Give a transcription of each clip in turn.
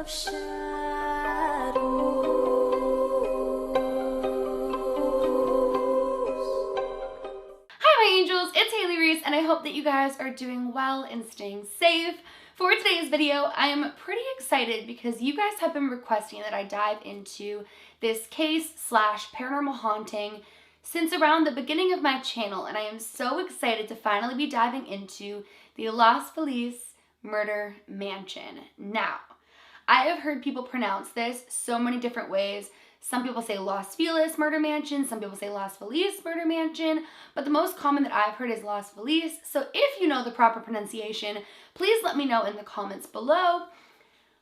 of shadows. Hi my angels, it's Feliz and I hope that you guys are doing well and staying safe. For today's video, I am pretty excited because you guys have been requesting that I dive into this case slash paranormal haunting since around the beginning of my channel, and I am so excited to finally be diving into the Los Feliz murder mansion. Now, I have heard people pronounce this so many different ways. Some people say Los Feliz murder mansion, some people say Los Feliz murder mansion, but the most common that I've heard is Los Feliz. So if you know the proper pronunciation, please let me know in the comments below.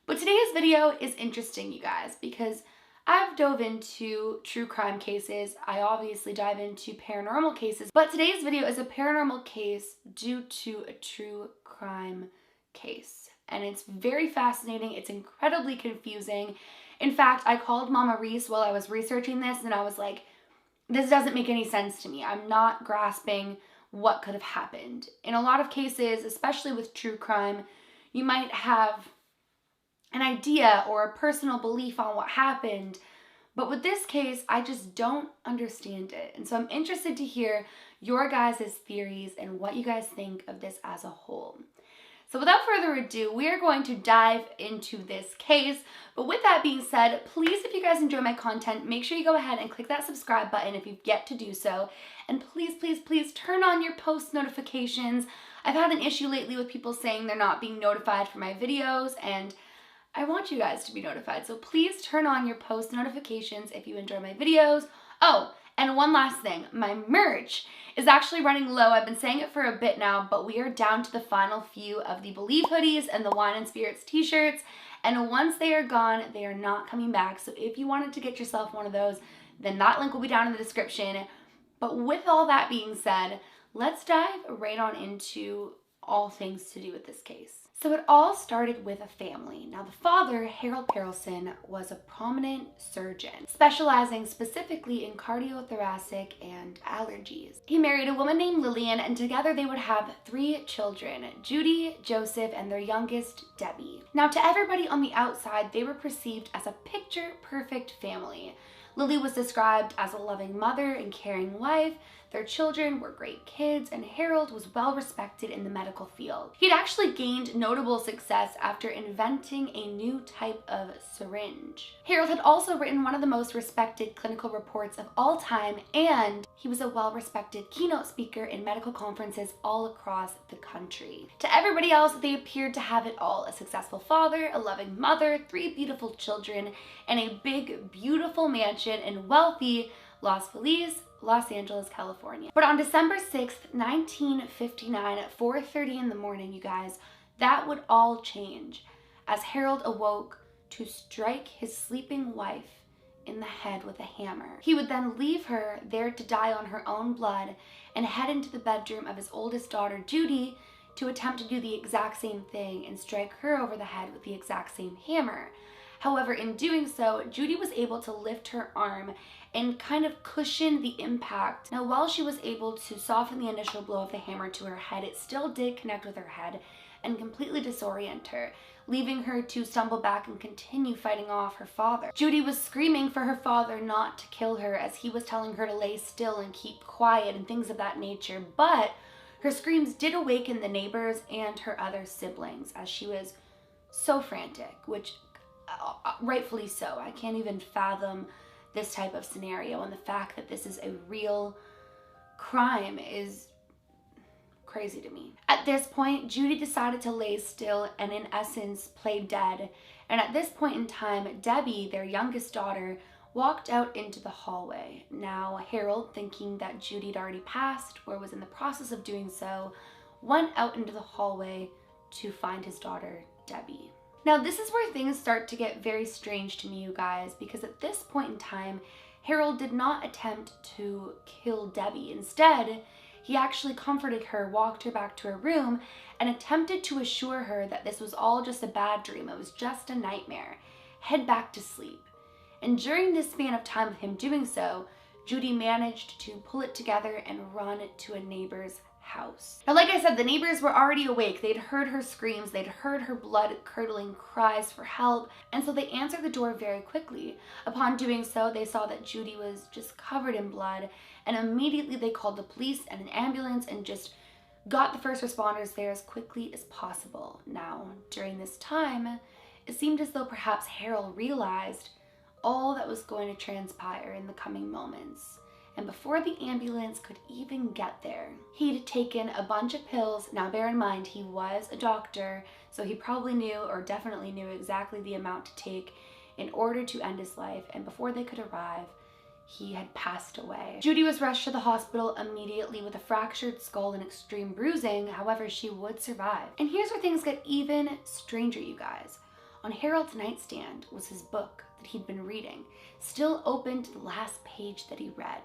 But today's video is interesting, you guys, because I've dove into true crime cases. I obviously dive into paranormal cases, but today's video is a paranormal case due to a true crime case. And it's very fascinating. It's incredibly confusing. In fact, I called Mama Reese while I was researching this and I was like, this doesn't make any sense to me. I'm not grasping what could have happened. In a lot of cases, especially with true crime, you might have an idea or a personal belief on what happened, but with this case, I just don't understand it. And so I'm interested to hear your guys' theories and what you guys think of this as a whole. So without further ado, we are going to dive into this case. But with that being said, please, if you guys enjoy my content, make sure you go ahead and click that subscribe button if you've yet to do so. And please, please, please turn on your post notifications. I've had an issue lately with people saying they're not being notified for my videos, and I want you guys to be notified. So please turn on your post notifications if you enjoy my videos. Oh, and one last thing, my merch is actually running low. I've been saying it for a bit now, but we are down to the final few of the Believe hoodies and the Wine and Spirits t-shirts. And once they are gone, they are not coming back. So if you wanted to get yourself one of those, then that link will be down in the description. But with all that being said, let's dive right on into all things to do with this case. So it all started with a family. Now the father, Harold Perelson, was a prominent surgeon, specializing specifically in cardiothoracic and allergies. He married a woman named Lillian, and together they would have 3 children, Judy, Joseph, and their youngest, Debbie. Now to everybody on the outside, they were perceived as a picture-perfect family. Lily was described as a loving mother and caring wife. Their children were great kids, and Harold was well respected in the medical field. He'd actually gained notable success after inventing a new type of syringe. Harold had also written one of the most respected clinical reports of all time, and he was a well-respected keynote speaker in medical conferences all across the country. To everybody else, they appeared to have it all: a successful father, a loving mother, 3 beautiful children, and a big, beautiful mansion in wealthy Los Feliz, Los Angeles, California. But on December 6th, 1959 at 4:30 in the morning, you guys, that would all change as Harold awoke to strike his sleeping wife in the head with a hammer. He would then leave her there to die on her own blood and head into the bedroom of his oldest daughter, Judy, to attempt to do the exact same thing and strike her over the head with the exact same hammer. However, in doing so, Judy was able to lift her arm and kind of cushion the impact. Now, while she was able to soften the initial blow of the hammer to her head, it still did connect with her head and completely disorient her, leaving her to stumble back and continue fighting off her father. Judy was screaming for her father not to kill her, as he was telling her to lay still and keep quiet and things of that nature, but her screams did awaken the neighbors and her other siblings, as she was so frantic, which rightfully so. I can't even fathom this type of scenario, and the fact that this is a real crime is crazy to me. At this point, Judy decided to lay still and in essence play dead. And at this point in time, Debbie, their youngest daughter, walked out into the hallway. Now Harold, thinking that Judy had already passed or was in the process of doing so, went out into the hallway to find his daughter, Debbie. Now this is where things start to get very strange to me, you guys, because at this point in time, Harold did not attempt to kill Debbie. Instead, he actually comforted her, walked her back to her room, and attempted to assure her that this was all just a bad dream, it was just a nightmare. Head back to sleep. And during this span of time of him doing so, Judy managed to pull it together and run to a neighbor's house. Now, like I said, the neighbors were already awake. They'd heard her screams, they'd heard her blood-curdling cries for help, and so they answered the door very quickly. Upon doing so, they saw that Judy was just covered in blood, and immediately they called the police and an ambulance and just got the first responders there as quickly as possible. Now, during this time, it seemed as though perhaps Harold realized all that was going to transpire in the coming moments. And before the ambulance could even get there, he'd taken a bunch of pills. Now bear in mind, he was a doctor, so he probably knew, or definitely knew, exactly the amount to take in order to end his life. And before they could arrive, he had passed away. Judy was rushed to the hospital immediately with a fractured skull and extreme bruising. However, she would survive. And here's where things get even stranger, you guys. On Harold's nightstand was his book that he'd been reading, still open to the last page that he read.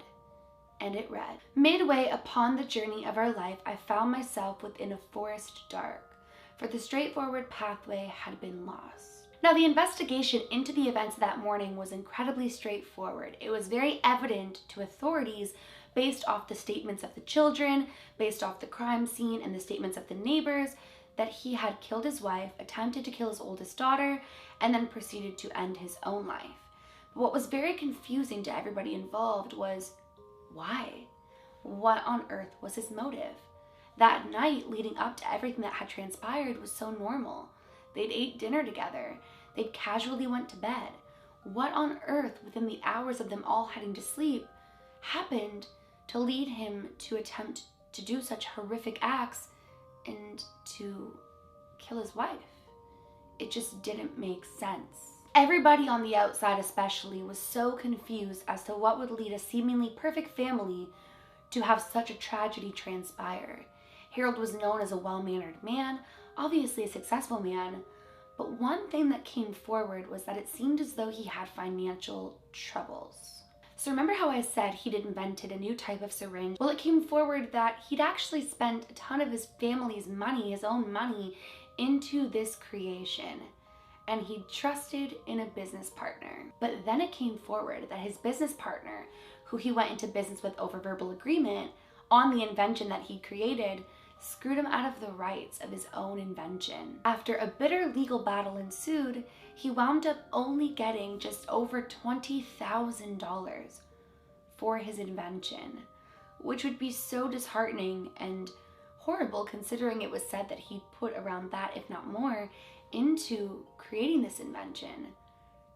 And it read, "Midway upon the journey of our life, I found myself within a forest dark, for the straightforward pathway had been lost." Now, the investigation into the events that morning was incredibly straightforward. It was very evident to authorities based off the statements of the children, based off the crime scene and the statements of the neighbors, that he had killed his wife, attempted to kill his oldest daughter, and then proceeded to end his own life. But what was very confusing to everybody involved was, why? What on earth was his motive? That night leading up to everything that had transpired was so normal. They'd ate dinner together. They'd casually went to bed. What on earth, within the hours of them all heading to sleep, happened to lead him to attempt to do such horrific acts and to kill his wife? It just didn't make sense. Everybody on the outside especially was so confused as to what would lead a seemingly perfect family to have such a tragedy transpire. Harold was known as a well-mannered man, obviously a successful man, but one thing that came forward was that it seemed as though he had financial troubles. So remember how I said he'd invented a new type of syringe? Well, it came forward that he'd actually spent a ton of his family's money, his own money, into this creation. And he trusted in a business partner. But then it came forward that his business partner, who he went into business with over verbal agreement on the invention that he created, screwed him out of the rights of his own invention. After a bitter legal battle ensued, he wound up only getting just over $20,000 for his invention, which would be so disheartening and horrible considering it was said that he put around that, if not more, into creating this invention.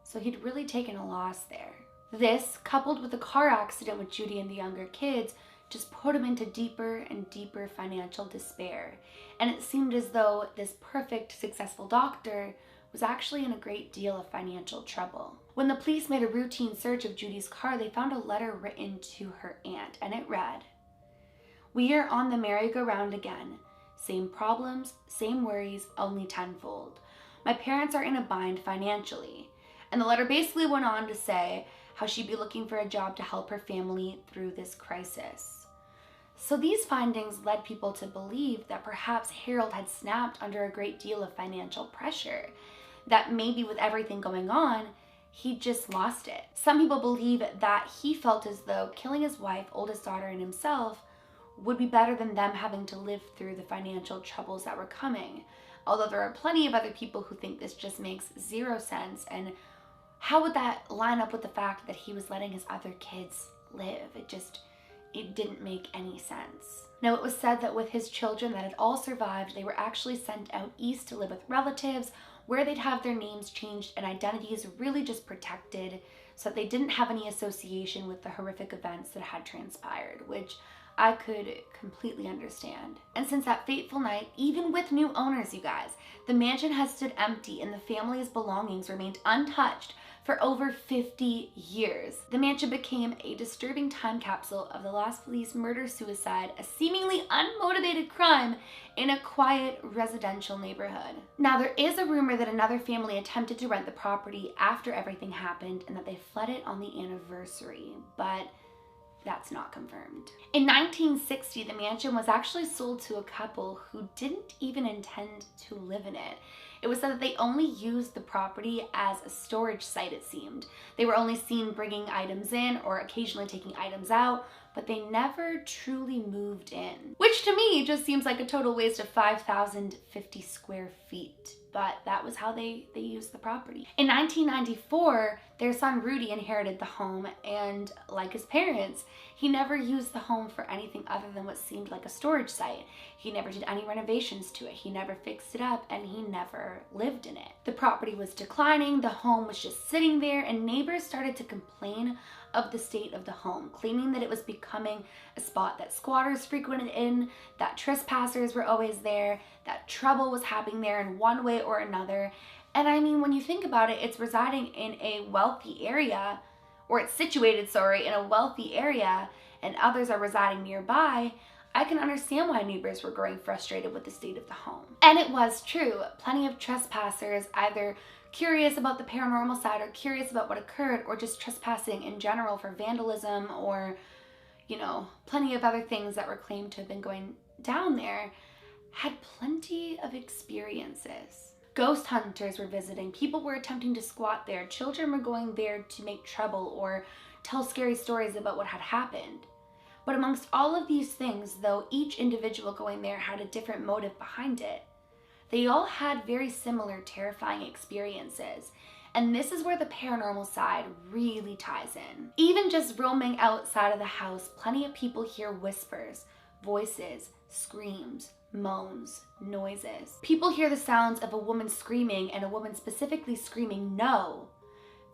So he'd really taken a loss there. This, coupled with a car accident with Judy and the younger kids, just put him into deeper and deeper financial despair. And it seemed as though this perfect, successful doctor was actually in a great deal of financial trouble. When the police made a routine search of Judy's car, they found a letter written to her aunt, and it read, "We are on the merry-go-round again. Same problems, same worries, only tenfold. My parents are in a bind financially." And the letter basically went on to say how she'd be looking for a job to help her family through this crisis. So these findings led people to believe that perhaps Harold had snapped under a great deal of financial pressure, that maybe with everything going on, he just lost it. Some people believe that he felt as though killing his wife, oldest daughter, and himself would be better than them having to live through the financial troubles that were coming. Although there are plenty of other people who think this just makes zero sense, and how would that line up with the fact that he was letting his other kids live? It didn't make any sense. Now, it was said that with his children that had all survived, they were actually sent out east to live with relatives where they'd have their names changed and identities really just protected so that they didn't have any association with the horrific events that had transpired, which I could completely understand. And since that fateful night, even with new owners, you guys, the mansion has stood empty and the family's belongings remained untouched for over 50 years. The mansion became a disturbing time capsule of the Los Feliz murder-suicide, a seemingly unmotivated crime in a quiet residential neighborhood. Now, there is a rumor that another family attempted to rent the property after everything happened and that they fled it on the anniversary, but that's not confirmed. In 1960, the mansion was actually sold to a couple who didn't even intend to live in it. It was said that they only used the property as a storage site, it seemed. They were only seen bringing items in or occasionally taking items out, but they never truly moved in. Which to me just seems like a total waste of 5,050 square feet, but that was how they used the property. In 1994, their son Rudy inherited the home, and like his parents, he never used the home for anything other than what seemed like a storage site. He never did any renovations to it, he never fixed it up, and he never lived in it. The property was declining, the home was just sitting there, and neighbors started to complain of the state of the home, claiming that it was becoming a spot that squatters frequented in, that trespassers were always there, that trouble was happening there in one way or another. And I mean, when you think about it, it's residing in a wealthy area, or it's situated, sorry, in a wealthy area, and others are residing nearby. I can understand why neighbors were growing frustrated with the state of the home. And it was true. Plenty of trespassers, either curious about the paranormal side or curious about what occurred, or just trespassing in general for vandalism or, you know, plenty of other things that were claimed to have been going down there, had plenty of experiences. Ghost hunters were visiting, people were attempting to squat there, children were going there to make trouble or tell scary stories about what had happened. But amongst all of these things, though each individual going there had a different motive behind it, they all had very similar terrifying experiences. And this is where the paranormal side really ties in. Even just roaming outside of the house, plenty of people hear whispers, voices, screams, moans, noises. People hear the sounds of a woman screaming, and a woman specifically screaming no,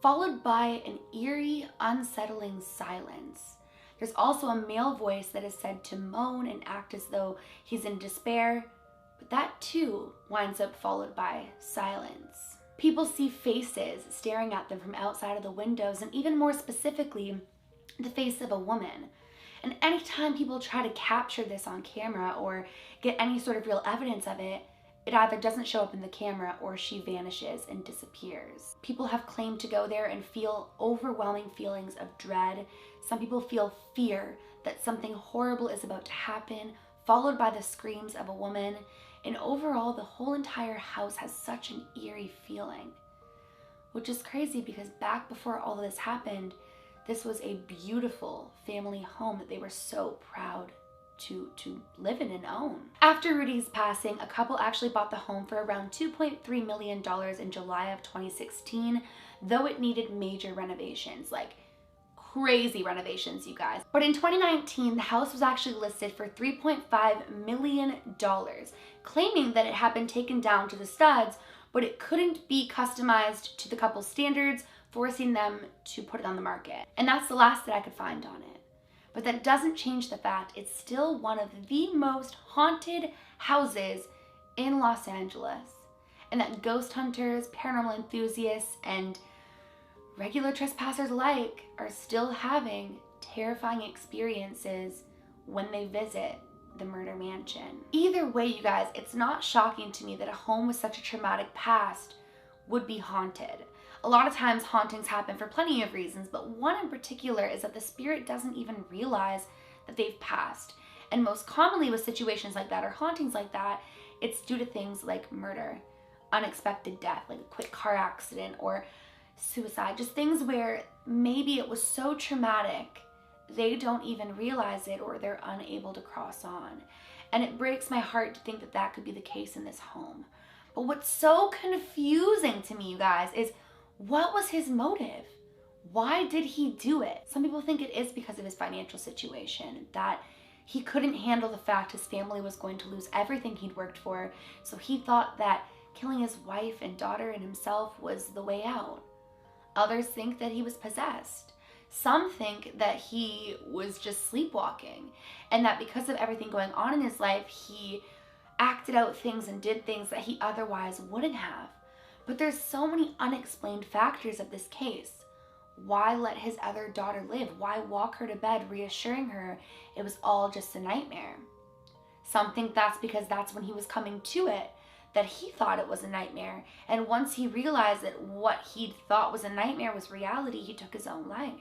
followed by an eerie, unsettling silence. There's also a male voice that is said to moan and act as though he's in despair, but that too winds up followed by silence. People see faces staring at them from outside of the windows, and even more specifically, the face of a woman. And anytime people try to capture this on camera or get any sort of real evidence of it, it either doesn't show up in the camera or she vanishes and disappears. People have claimed to go there and feel overwhelming feelings of dread. Some people feel fear that something horrible is about to happen, followed by the screams of a woman. And overall, the whole entire house has such an eerie feeling, which is crazy because back before all of this happened, this was a beautiful family home that they were so proud to live in and own. After Rudy's passing, a couple actually bought the home for around $2.3 million in July of 2016, though it needed major renovations, like crazy renovations, you guys. But in 2019, the house was actually listed for $3.5 million, claiming that it had been taken down to the studs, but it couldn't be customized to the couple's standards, forcing them to put it on the market. And that's the last that I could find on it. But that doesn't change the fact it's still one of the most haunted houses in Los Angeles, and that ghost hunters, paranormal enthusiasts, and regular trespassers alike are still having terrifying experiences when they visit the murder mansion. Either way, you guys, it's not shocking to me that a home with such a traumatic past would be haunted. A lot of times hauntings happen for plenty of reasons, but one in particular is that the spirit doesn't even realize that they've passed. And most commonly with situations like that or hauntings like that, it's due to things like murder, unexpected death, like a quick car accident or suicide, just things where maybe it was so traumatic they don't even realize it or they're unable to cross on. And it breaks my heart to think that that could be the case in this home. But what's so confusing to me, you guys, is what was his motive? Why did he do it? Some people think it is because of his financial situation, that he couldn't handle the fact his family was going to lose everything he'd worked for, so he thought that killing his wife and daughter and himself was the way out. Others think that he was possessed. Some think that he was just sleepwalking, and that because of everything going on in his life, he acted out things and did things that he otherwise wouldn't have. But there's so many unexplained factors of this case. Why let his other daughter live? Why walk her to bed reassuring her it was all just a nightmare? Some think that's because that's when he was coming to it, that he thought it was a nightmare. And once he realized that what he'd thought was a nightmare was reality, he took his own life.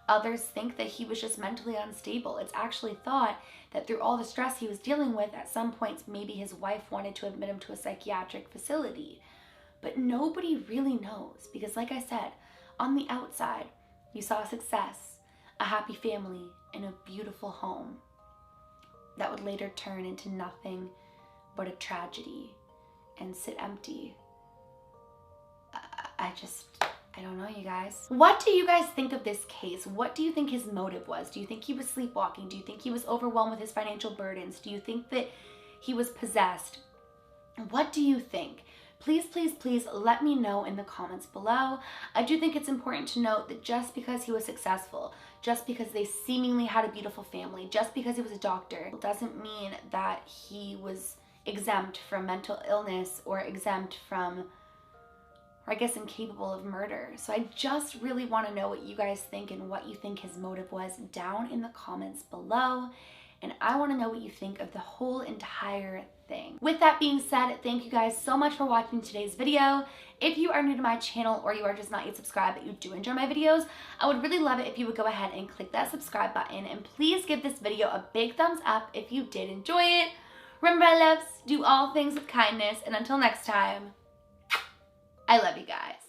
Others think that he was just mentally unstable. It's actually thought that through all the stress he was dealing with, at some points maybe his wife wanted to admit him to a psychiatric facility. But nobody really knows because, like I said, on the outside, you saw success, a happy family, in a beautiful home that would later turn into nothing but a tragedy and sit empty. I don't know, you guys. What do you guys think of this case? What do you think his motive was? Do you think he was sleepwalking? Do you think he was overwhelmed with his financial burdens? Do you think that he was possessed? What do you think? Please, please, please let me know in the comments below. I do think it's important to note that just because he was successful, just because they seemingly had a beautiful family, just because he was a doctor, doesn't mean that he was exempt from mental illness or exempt from, or I guess incapable of murder. So I just really want to know what you guys think and what you think his motive was down in the comments below. And I want to know what you think of the whole entire thing. With that being said, thank you guys so much for watching today's video. If you are new to my channel or you are just not yet subscribed but you do enjoy my videos, I would really love it if you would go ahead and click that subscribe button, and please give this video a big thumbs up if you did enjoy it. Remember, my loves, do all things with kindness, and until next time, I love you guys.